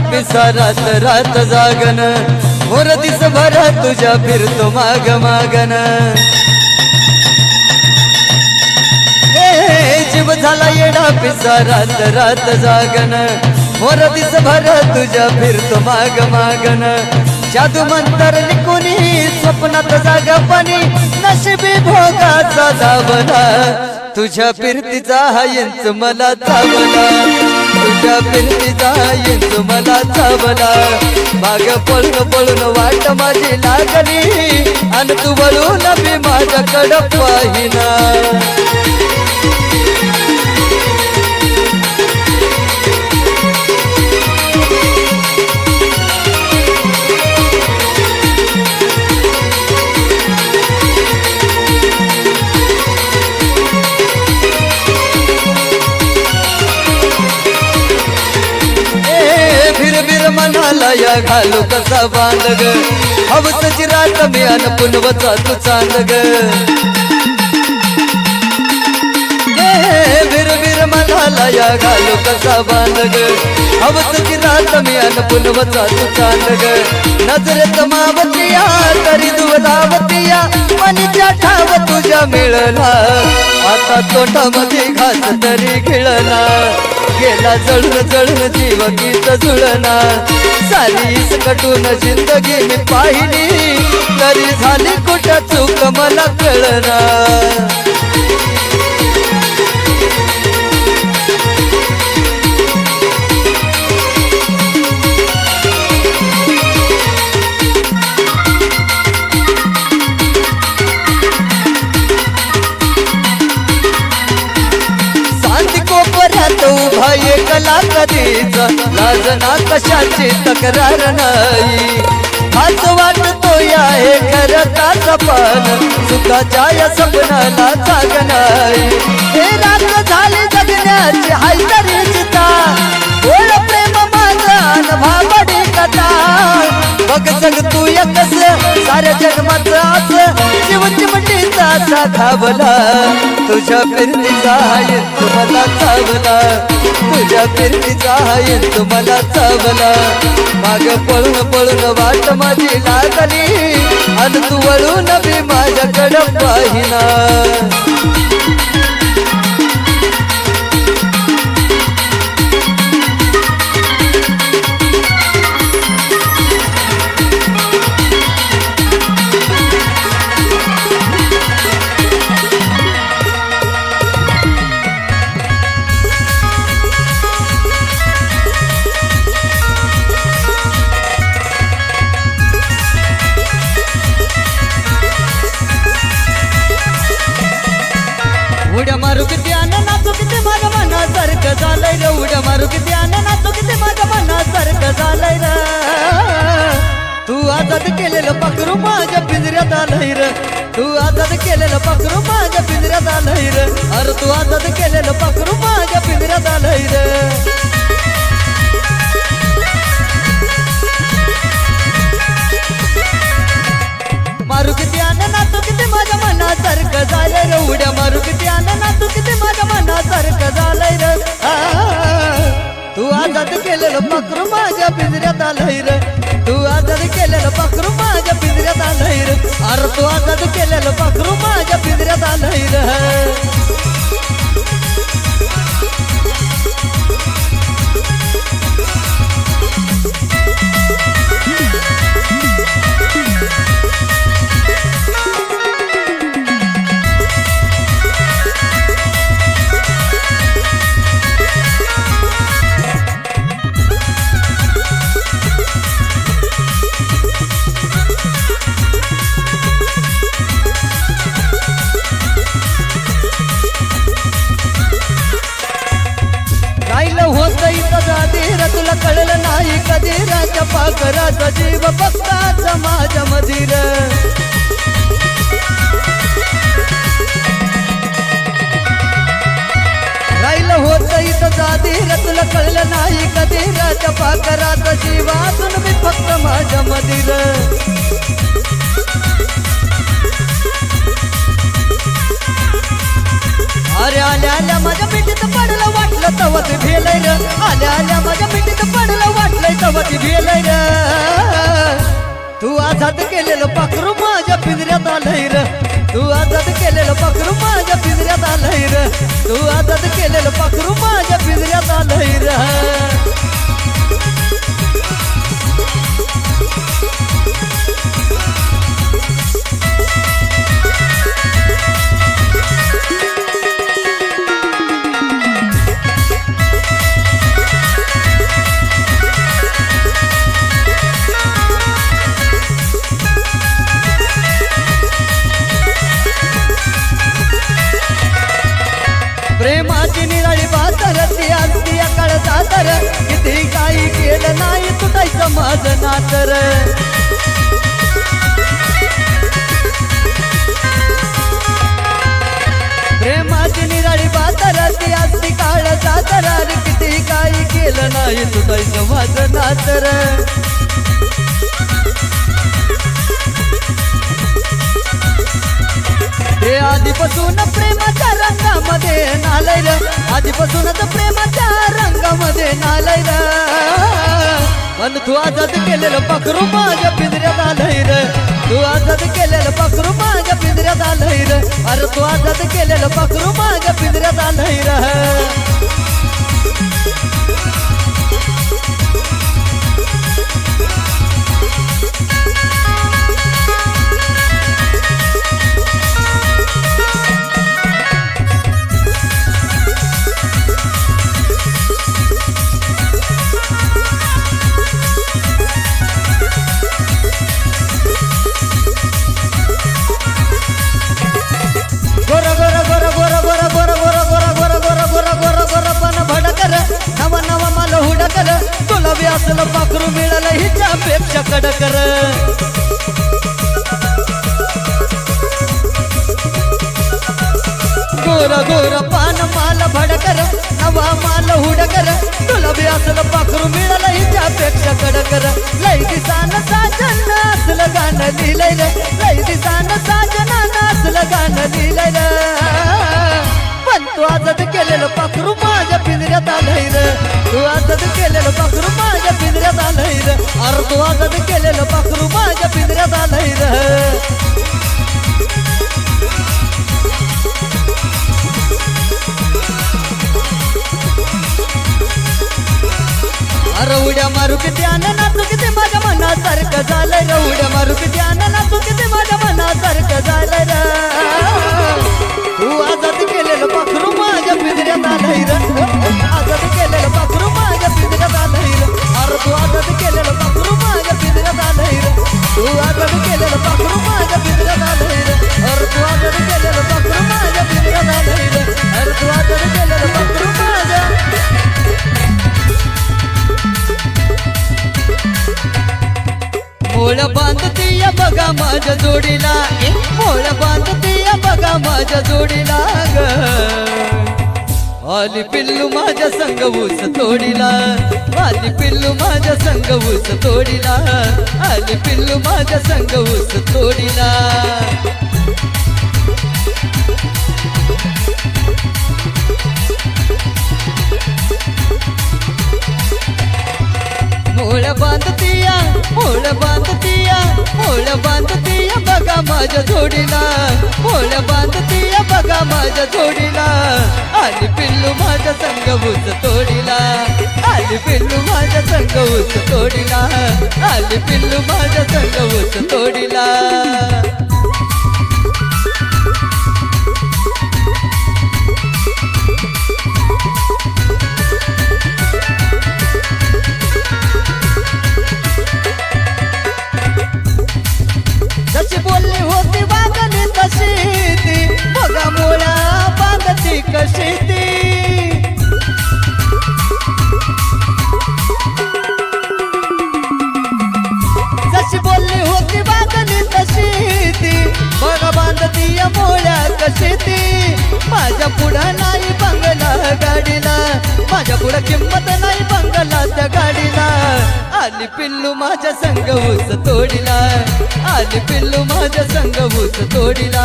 पिसा रात रात जागन मोर दिस भर तुझ्या फिरतो माग मागन जीव झाला येडा पिसा रात रात जागन मोर दिस भर तुझ्या फिरतो माग मागन जादू मंतर निकुनी स्वप्नात जागा पाणी नशिबी भोगाचा धावला तुझ्या फिरतीचा हा इंच मला चावला तुझ्या फिरतीचा हा इंच मला चावला माग पळून पळून वाट माझी लागली आणि तू वळून बी माझ्याकडं पाहिना मनाला या घालू कसा बांध ग हवसची रात मी अन पुनवचा तू चांद ग वीर मनाला या घालू कसा बांध ग हवसची रात मी अन पुनवचा तू चांद ग नजरेत मावतिया तरी दुधावतिया मनीच्या ठाव तुझ्या मिळला आता तोंडामध्ये घास तरी खिळला गेला जळून जळून जीव गीत जुळना सालीस कटून जिंदगी मी पाहिली तरी झाली कुठं चूक मला कळना उभा एकला कधीच लाजना कशाची तक्रार नाही हाच वाटतो या हे खरताच पण सुखाच्या या स्वप्नाला जाग नाही हे रात झाली जगण्याची हाय तरी चिता ओळ प्रेम माझा भाबडी कथा बघ जग तू एकच साऱ्या जन्माचं आस जीव चिमटीचा असा धावला तुझ्या फिरतीचा हायंत मला चावला तुझ्या फिरतीचा हायंत मला चावला माग पळून पळून वाट माझी लागली आणि तू वळून बी माझ्याकडं पाहिना उड्या मारू किती आना नाचू किती माझ्या मनासारखं झालंय र उड्या मारू किती आना नाचू किती माझ्या मनासारखं झालंय र तू आजाद केलेलं पाखरू माझ्या पिंजऱ्यात आलंय र तू आजाद केलेलं पाखरू माझ्या पिंजऱ्यात आलंय र अरे तू आजाद केलेलं पाखरू माझ्या पिंजऱ्यात आलंय र मारू किती आना नाचू किती माझ्या मनासारखं झालंय र उड्या मारू किती आना नाचू किती माझ्या मनासारखं झालंय र तू आजाद केलेलं पाखरू माझ्या पिंजऱ्यात आलंय र तू आजाद केलेलं पाखरू माझ्या पिंजऱ्यात आलंय र अरे तू आजाद केलेलं पाखरू माझ्या पिंजऱ्यात आलंय र तुला कळलं नाही कधी राजा पाखराचा जीव भक्ताचा माझ्या मधीर राहिलं होत इथं जाधीर तुला कळलं नाही कधी राजा पाखराचा जीव असून मी फक्त माझ्या मधीर अरे आल्या आल्या माझ्या पिठीत पडलं वाटलं तवत भेलय र आल्या आल्या माझ्या पिठीत पडलं वाटलंय तवती भेलय र तू आजाद केलेलं पाखरू माझ्या पिंजऱ्यात आलंय र तू आजाद केलेलं पाखरू माझ्या पिंजऱ्यात आलंय र तू आजाद केलेलं पाखरू माझ्या पिंजऱ्यात आलंय र प्रेमाची निराळी बातर ती असती अकळ जातर किती काही केलं नाही तुटायचं माझं नातर प्रेमाची निराळी बातर ती असती काळ जातर किती काही केलं नाही तुटायचं माझं नातर हे आधीपासून प्रेमाच्या रंगामध्ये नालय र आधीपासूनच प्रेमाच्या रंगामध्ये नालय र पण तू आजाद केलेलं पाखरू माझ्या पिंजऱ्यात आलंय र तू आजाद केलेलं पाखरू माझ्या पिंजऱ्यात आलंय र अरे तू आजाद केलेलं पाखरू माझ्या पिंजऱ्यात आलंय र तुला बी असलं पाखरू मिळालं हिच्यापेक्षा कडकर गोर गोर पान माल भडकर नवा माल हुडकर तुला बी असलं पाखरू मिळालं हिच्यापेक्षा कडकर लय दिसानं साजन असलं गाणं लिहिलंय रे लय दिसानं साजनानं असलं गाणं लिहिलंय रे पण तू आजाद केलेलं पाखरू माझ्या पिंजऱ्यात आलंय र तू आजाद केलेलं पाखरू माझ्या पिंजऱ्यात आलंय र अरे तू आजाद केलेलं पाखरू माझ्या पिंजऱ्यात आलंय र अरे उड्या मारू किती नाचू किती माझ्या मनासारखं झालंय र उड्या मारू किती नाचू किती माझ्या मनासारखं झालंय र तू आजाद केलेलं पाखरू माझ्या पिंजऱ्यात आलंय र आजाद केलेलं पाखरू माझ्या पिंजऱ्यात आलंय र अरे तू आजाद केलेलं पाखरू माझ्या पिंजऱ्यात आलंय र तू आजाद केलेलं पाखरू माझ्या पिंजऱ्यात आलंय र अरे तू आजाद केलेलं पाखरू माझ्या पिंजऱ्यात आलंय र अरे तू आजाद केलेलं पाखरू माझ्या मोळ बांधतीय बघा माझ्या जोडीला मोळ बांधतीय बघा माझ्या जोडीला ग आली पिल्लू माझ्या संग ऊस तोडीला आली पिल्लू माझ्या संग ऊस तोडीला आली पिल्लू माझ्या संग ऊस तोडीला मोळ बांधतीया मोळ बांधतीया मोळ बांधतीया बघा माझ्या जोडीला मोळ बांधतीया बघा माझ्या जोडीला आली पिल्लू माझ्या संग ऊस तोडीला आली पिल्लू माझ्या संग ऊस तोडीला आली पिल्लू माझ्या संग ऊस तोडीला जशी बोलली होती वागली तशी ती बघा मोळा बांधती कशी ती जशी बोलली होती वागली तशी ती बघा बांधती मोळ्या कशी ती माझ्या पुढं नाही बंगला गाडीला माझ्या पुढं किंमत नाही बंगला त्या गाडीला आली पिल्लू माझ्या संग ऊस तोडीला आली पिल्लू माझ्या संग ऊस तोडीला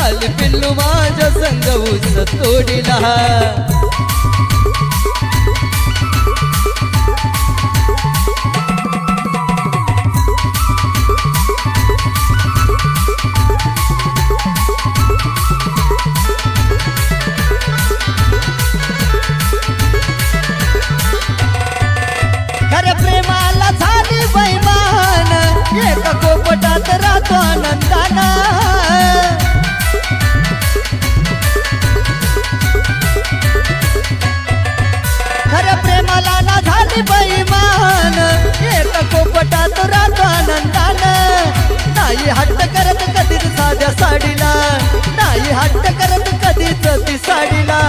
आली पिल्लू माझ्या संग ऊस तोडीला नाही हट्ट करत कधीच साध्या साडीला, नाही हट्ट करत कधीच ती साडीला.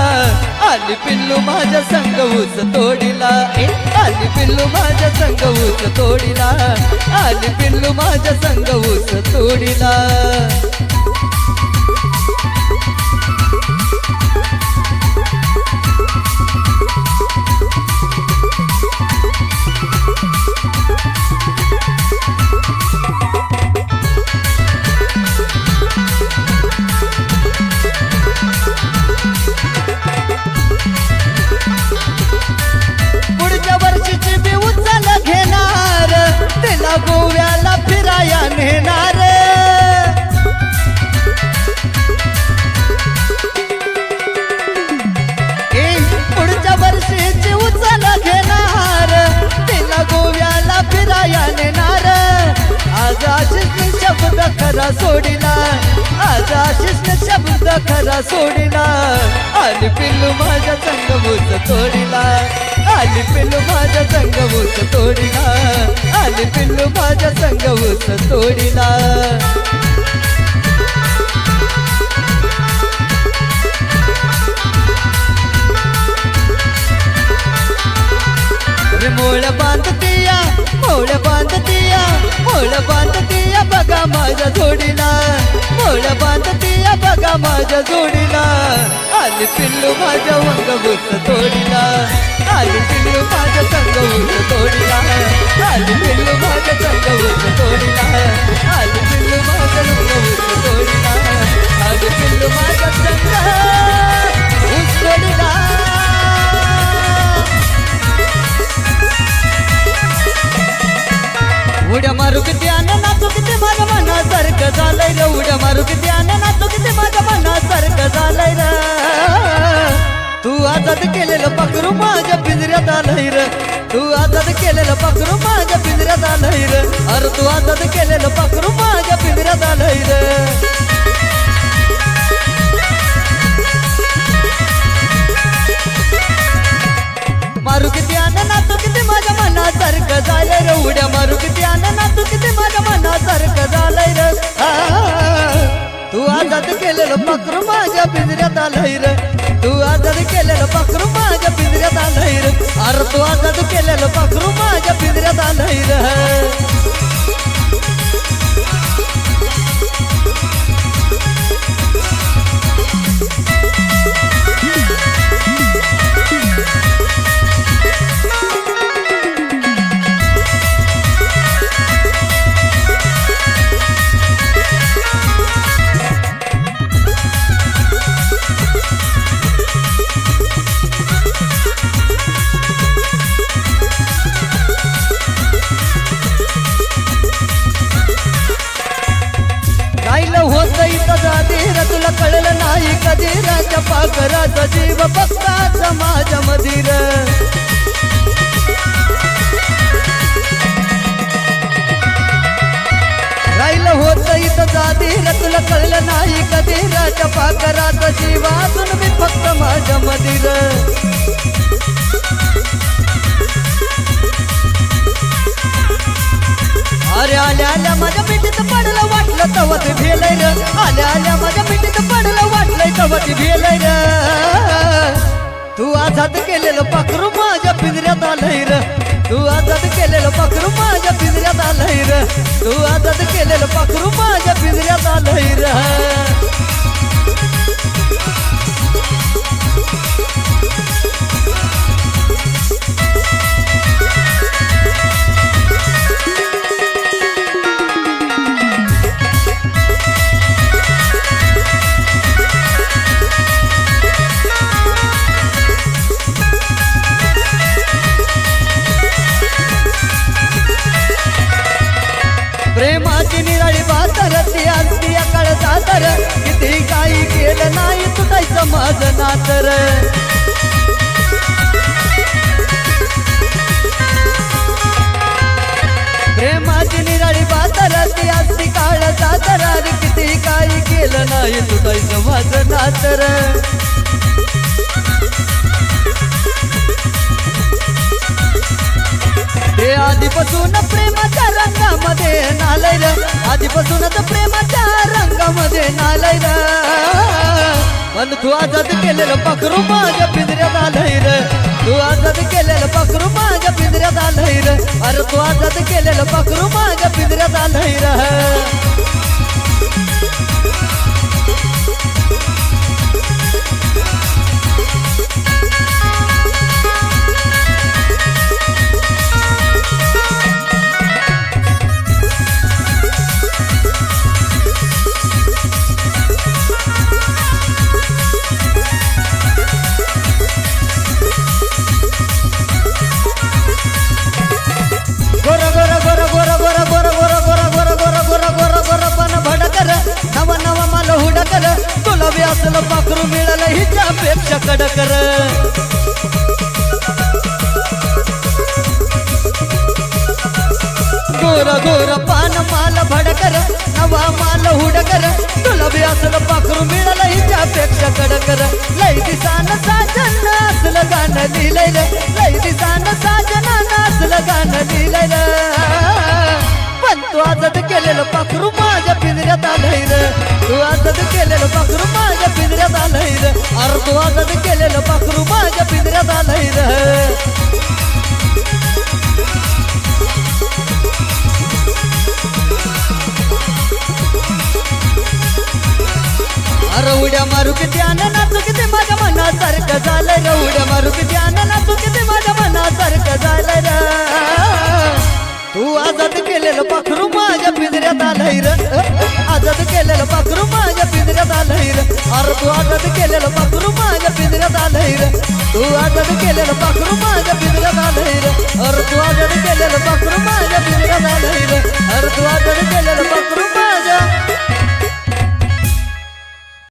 आली पिल्लू माझ्या संग ऊस तोडीला, आली पिल्लू माझ्या संग ऊस तोडीला, आली पिल्लू माझ्या संग ऊस तोडीला. पुढच्या वर्षीची मी उचल घेणार, तिला गोव्याला फिराया नेणार. पुढच्या वर्षीची उचल घेणार, तिला गोव्याला फिराया नेणार. आज आशिषने शब्द खरा सोडिला, आज आशिषने शब्द खरा सोडिला. आली पिल्लू माझ्या संग ऊस तोडीला, आली पिल्लू माझ्या संग ऊस तोडीला, आली पिल्लू माझ्या संग ऊस तोडीला. मोळ बांधतीया, मोळ बांधतीया, मोळ बांधतीया बघा माझ्या जोडीला, मोळ बांधतीया बघा माझ्या जोडीला. आली पिल्लू माझ्या अंग ऊस तोडीला, आली पिल्लू माझ्या संग ऊस तोडीला, आली पिल्लू माझ्या संग ऊस तोडीला, आली पिल्लू माझ्या संग ऊस तोडीला, आली पिल्लू माझ्या संग ऊस तोडीला. उड्या मारू किती आन नाचू किती माझ्या मनासारखं झालंय र, उड्या मारू किती आन नाचू किती माझ्या मनासारखं झालंय र. तू आजाद केलेलं पाखरू माझ्या पिंजऱ्यात आलंय र, तू आजाद केलेलं पाखरू माझ्या पिंजऱ्यात आलंय र. अरे तू आजाद केलेलं पाखरू माझ्या पिंजऱ्यात आलंय र. मारू किती आन नाचू किती माझ्या मनासारखं झालंय र, उड्या मारू किती आन नाचू किती माझ्या मनासारखं झालंय र. तू आजाद केलेलं पाखरू माझ्या पिंजऱ्यात आलंय र, तू आजाद केलेलं पाखरू माझ्या पिंजऱ्यात आलंय र. अरे तू आजाद केलेलं पाखरू माझ्या पिंजऱ्यात आलंय र. तुला कळलं नाही कधी राजा पाखराचा जीव भक्ताचा माझ्या मधीर. राहिलं होत इथं जाधीर, तुला कळलं नाही कधी राजा पाखराचा जीव अजून मी फक्त माझ्या मधीर. अरे आल्या आल्या माझ्या पिठीत पडलं वाटलं तव ते भेलय र, आल्या आल्या माझ्या पिठीत पडलं वाटलंय तव ते भेलय र. तू आजाद केलेलं पाखरू माझ्या पिंजऱ्यात आलंय र, तू आजाद केलेलं पाखरू माझ्या पिंजऱ्यात आलंय र, तू आजाद केलेलं पाखरू माझ्या पिंजऱ्यात आलंय र. प्रेमाची निराळी बातर ती असती अकळ सातर, किती काही केलं नाही तुटायचं माझं नातर. प्रेमाची निराळी बातर ती असती काळ सातर, किती काही केलं नाही तुटायचं माझं नातर. ते आधी आधीपासून प्रेमाच्या रंगामध्ये नालय रे, आधीपासूनच प्रेमाच्या रंगामध्ये नालय रे. पण तू आजाद केलेलं पाखरू माझ्या पिंजऱ्यात आलंय रे, तू आजाद केलेलं पाखरू माझ्या पिंजऱ्यात आलंय रे. अरे तू आजाद केलेलं पाखरू माझ्या पिंजऱ्यात आलंय रे. तुला बी असलं पाखरू मिळालं हिच्यापेक्षा कडकर. गोर गोर पान माल भडकर, नवा माल हुडकर. तुला बी असलं पाखरू मिळालं हिच्यापेक्षा कडकर. लय दिसान साजन असलं गाणं लिहिलंय, लय दिसान साजनानं असलं गाणं लिहिलंय. पण तू आजाद केलेलं पाखरू माझ्या पिंजऱ्यात आलंय रे, तू आजाद केलेलं पाखरू माझ्या पिंजऱ्यात आलंय रे. अरे तू आजाद केलेलं पाखरू माझ्या पिंजऱ्यात आलंय रे. अरे उड्या मारू किती आनंद नाचू किती माझ्या मनासारखं झालंय रे, उड्या मारू किती आनंद नाचू किती माझ्या मनासारखं झालंय रे. तू आजाद केलेलं पाखरू माझ्या पिंजऱ्यात आलंय रे, आजाद केलेलं पाखरू माझ्या पिंजऱ्यात आलंय रे. अरे तू आजाद केलेलं पाखरू माझ्या पिंजऱ्यात आलंय रे, तू आजाद केलेलं पाखरू माझ्या पिंजऱ्यात आलंय रे. अरे तू आजाद केलेलं पाखरू माझ्या पिंजऱ्यात आलंय रे, अरे तू आजाद केलेलं पाखरू